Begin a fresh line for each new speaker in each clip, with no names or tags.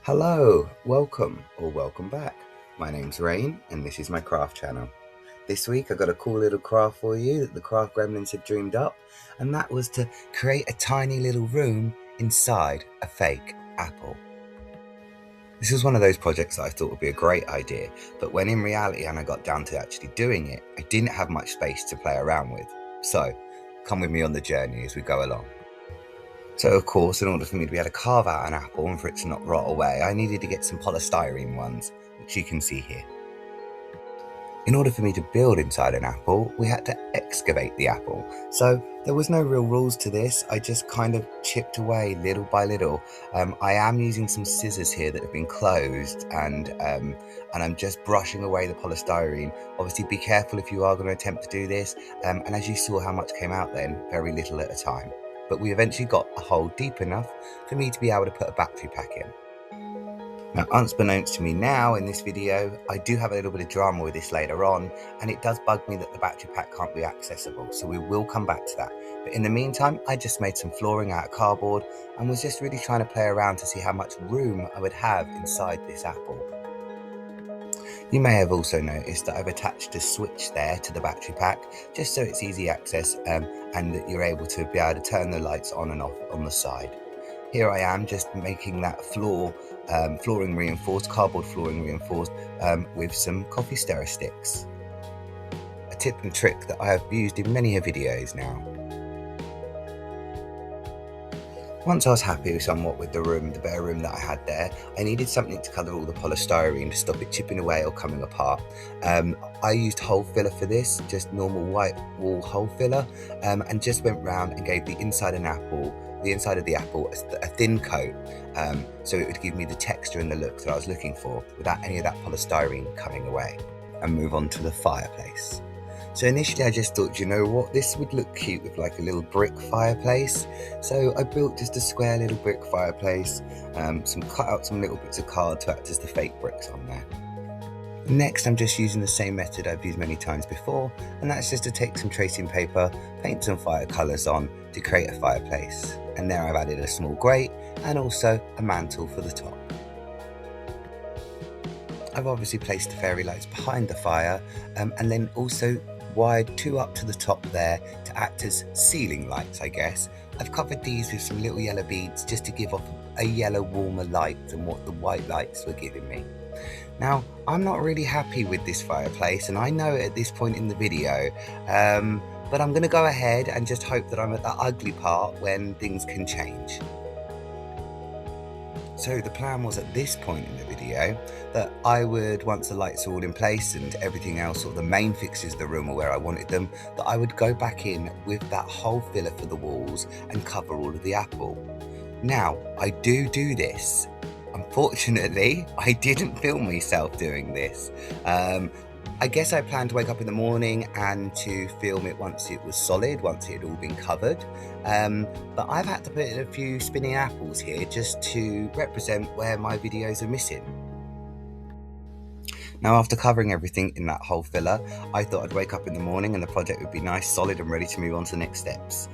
Hello, welcome or welcome back. My name's Rain and this is my craft channel. This week I got a cool little craft for you that the craft gremlins have dreamed up, and that was to create a tiny little room inside a fake apple. This was one of those projects that I thought would be a great idea, but when in reality and I got down to actually doing it, I didn't have much space to play around with. So come with me on the journey as we go along. So of course, in order for me to be able to carve out an apple and for it to not rot away, I needed to get some polystyrene ones, which you can see here. In order for me to build inside an apple, we had to excavate the apple. So there was no real rules to this, I just kind of chipped away little by little. I am using some scissors here that have been closed and I'm just brushing away the polystyrene. Obviously be careful if you are going to attempt to do this, and as you saw how much came out then, very little at a time. But we eventually got a hole deep enough for me to be able to put a battery pack in. Now, unbeknownst to me now in this video, I do have a little bit of drama with this later on, and it does bug me that the battery pack can't be accessible, so we will come back to that. But in the meantime, I just made some flooring out of cardboard and was just really trying to play around to see how much room I would have inside this apple. You may have also noticed that I've attached a switch there to the battery pack, just so it's easy access and that you're able to be able to turn the lights on and off on the side. Here I am just making that flooring reinforced, cardboard flooring reinforced with some coffee stirrer sticks. A tip and trick that I have used in many videos now. Once I was happy somewhat with the bare room that I had there, I needed something to cover all the polystyrene to stop it chipping away or coming apart. I used hole filler for this, just normal white wall hole filler, and just went round and gave the inside of the apple a thin coat, so it would give me the texture and the look that I was looking for without any of that polystyrene coming away. And move on to the fireplace. So initially I just thought, you know what, this would look cute with like a little brick fireplace. So I built just a square little brick fireplace, cut out some little bits of card to act as the fake bricks on there. Next, I'm just using the same method I've used many times before, and that's just to take some tracing paper, paint some fire colours on to create a fireplace. And there I've added a small grate and also a mantle for the top. I've obviously placed the fairy lights behind the fire, and then also wired two up to the top there to act as ceiling lights, I guess. I've covered these with some little yellow beads just to give off a yellow warmer light than what the white lights were giving me. Now, I'm not really happy with this fireplace, and I know it at this point in the video, but I'm going to go ahead and just hope that I'm at the ugly part when things can change. So the plan was at this point in the video that I would, once the lights are all in place and everything else, or the main fixtures of the room are where I wanted them, that I would go back in with that hole filler for the walls and cover all of the apple. Now, I do this. Unfortunately, I didn't film myself doing this. I guess I planned to wake up in the morning and to film it once it was solid, once it had all been covered. But I've had to put in a few spinning apples here just to represent where my videos are missing. Now, after covering everything in that hole filler, I thought I'd wake up in the morning and the project would be nice, solid and ready to move on to the next steps.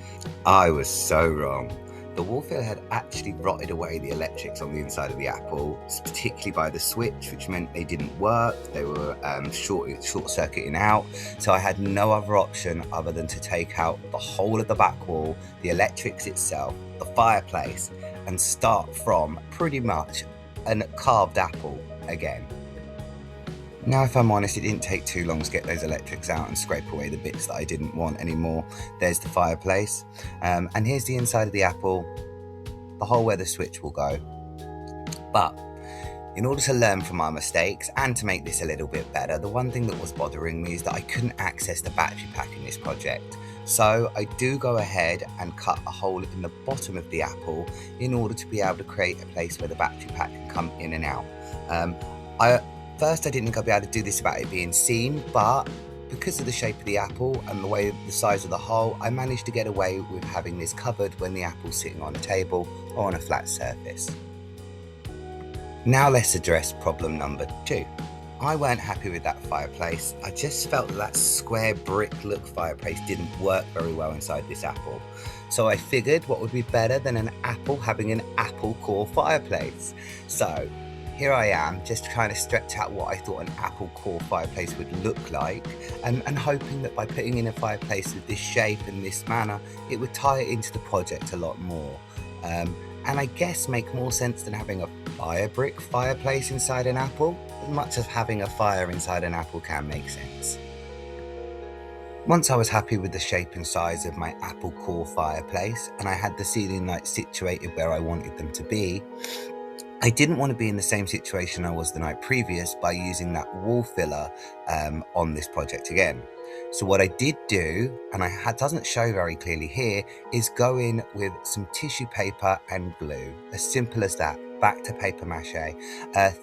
I was so wrong. The wall filler had actually rotted away the electrics on the inside of the apple, particularly by the switch, which meant they didn't work. They were short-circuiting out, so I had no other option other than to take out the whole of the back wall, the electrics itself, the fireplace, and start from pretty much a carved apple again. Now, if I'm honest, it didn't take too long to get those electrics out and scrape away the bits that I didn't want anymore. There's the fireplace, and here's the inside of the apple, the hole where the switch will go. But in order to learn from our mistakes and to make this a little bit better, the one thing that was bothering me is that I couldn't access the battery pack in this project. So I do go ahead and cut a hole in the bottom of the apple in order to be able to create a place where the battery pack can come in and out. First, I didn't think I'd be able to do this without it being seen, but because of the shape of the apple and the size of the hole, I managed to get away with having this covered when the apple's sitting on a table or on a flat surface. Now let's address problem number 2. I weren't happy with that fireplace. I just felt that square brick look fireplace didn't work very well inside this apple. So I figured what would be better than an apple having an apple core fireplace. So Here I am, just trying to stretch out what I thought an apple core fireplace would look like, and hoping that by putting in a fireplace with this shape and this manner, it would tie it into the project a lot more. And I guess make more sense than having a fire brick fireplace inside an apple, as much as having a fire inside an apple can make sense. Once I was happy with the shape and size of my apple core fireplace, and I had the ceiling lights situated where I wanted them to be, I didn't want to be in the same situation I was the night previous by using that wall filler on this project again. So what I did do, and doesn't show very clearly here, is go in with some tissue paper and glue. As simple as that. Back to paper mache.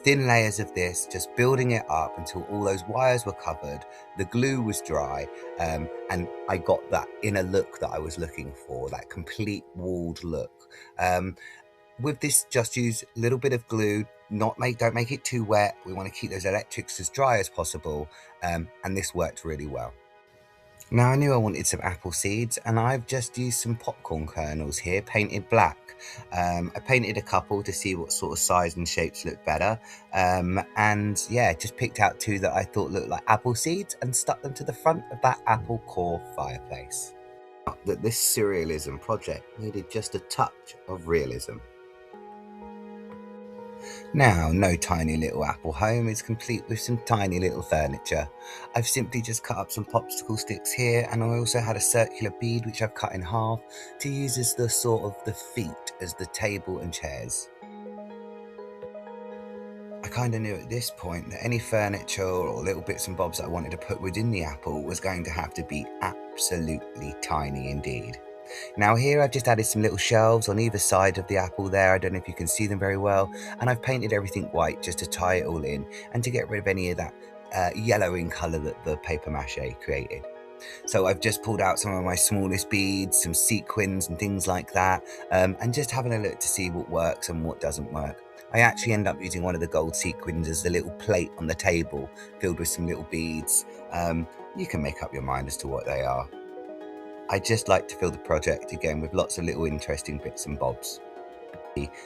Thin layers of this, just building it up until all those wires were covered, the glue was dry, and I got that inner look that I was looking for, that complete walled look. With this, just use a little bit of glue, don't make it too wet. We want to keep those electrics as dry as possible, and this worked really well. Now I knew I wanted some apple seeds, and I've just used some popcorn kernels here, painted black. I painted a couple to see what sort of size and shapes look better, and yeah, just picked out two that I thought looked like apple seeds and stuck them to the front of that apple core fireplace. That this surrealism project needed just a touch of realism. Now, no tiny little apple home is complete with some tiny little furniture. I've simply just cut up some popsicle sticks here, and I also had a circular bead which I've cut in half to use as the sort of the feet as the table and chairs. I kind of knew at this point that any furniture or little bits and bobs that I wanted to put within the apple was going to have to be absolutely tiny indeed. Now here I've just added some little shelves on either side of the apple there. I don't know if you can see them very well, and I've painted everything white just to tie it all in and to get rid of any of that yellowing colour that the paper mache created. So I've just pulled out some of my smallest beads, some sequins and things like that, and just having a look to see what works and what doesn't work. I actually end up using one of the gold sequins as the little plate on the table filled with some little beads. You can make up your mind as to what they are. I just like to fill the project again with lots of little interesting bits and bobs.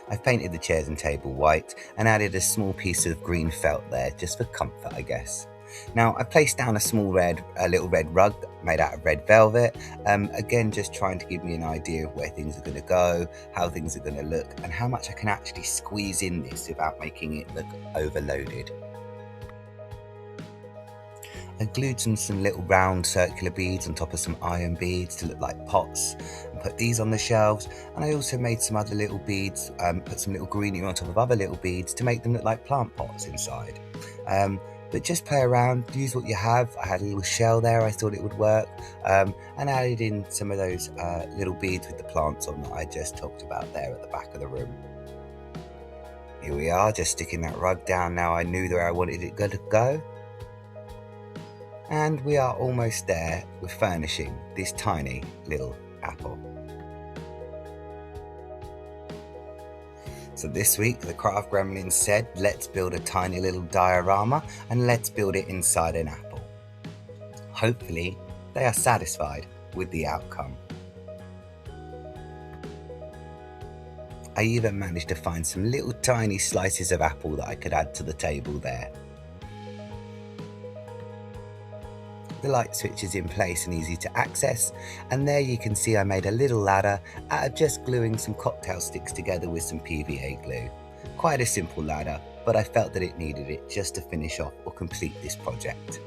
I've painted the chairs and table white and added a small piece of green felt there just for comfort, I guess. Now I've placed down a little red rug made out of red velvet, again just trying to give me an idea of where things are going to go, how things are going to look, and how much I can actually squeeze in this without making it look overloaded. I glued some little round circular beads on top of some iron beads to look like pots and put these on the shelves, and I also made some other little beads, put some little greenery on top of other little beads to make them look like plant pots inside. But just play around, use what you have. I had a little shell there, I thought it would work, and added in some of those little beads with the plants on that I just talked about there at the back of the room. Here we are, just sticking that rug down now I knew where I wanted it to go. And we are almost there with furnishing this tiny little apple. So this week the Craft Gremlins said, let's build a tiny little diorama and let's build it inside an apple. Hopefully they are satisfied with the outcome. I even managed to find some little tiny slices of apple that I could add to the table there. The light switch is in place and easy to access, and there you can see I made a little ladder out of just gluing some cocktail sticks together with some PVA glue. Quite a simple ladder, but I felt that it needed it just to finish off or complete this project.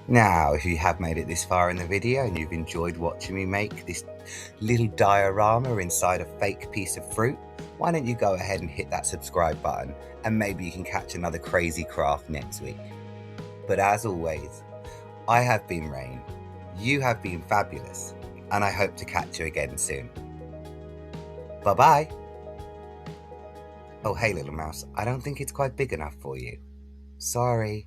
Now, if you have made it this far in the video and you've enjoyed watching me make this little diorama inside a fake piece of fruit, why don't you go ahead and hit that subscribe button, and maybe you can catch another crazy craft next week. But as always, I have been Rain, you have been fabulous, and I hope to catch you again soon. Bye-bye. Oh, hey little mouse, I don't think it's quite big enough for you. Sorry.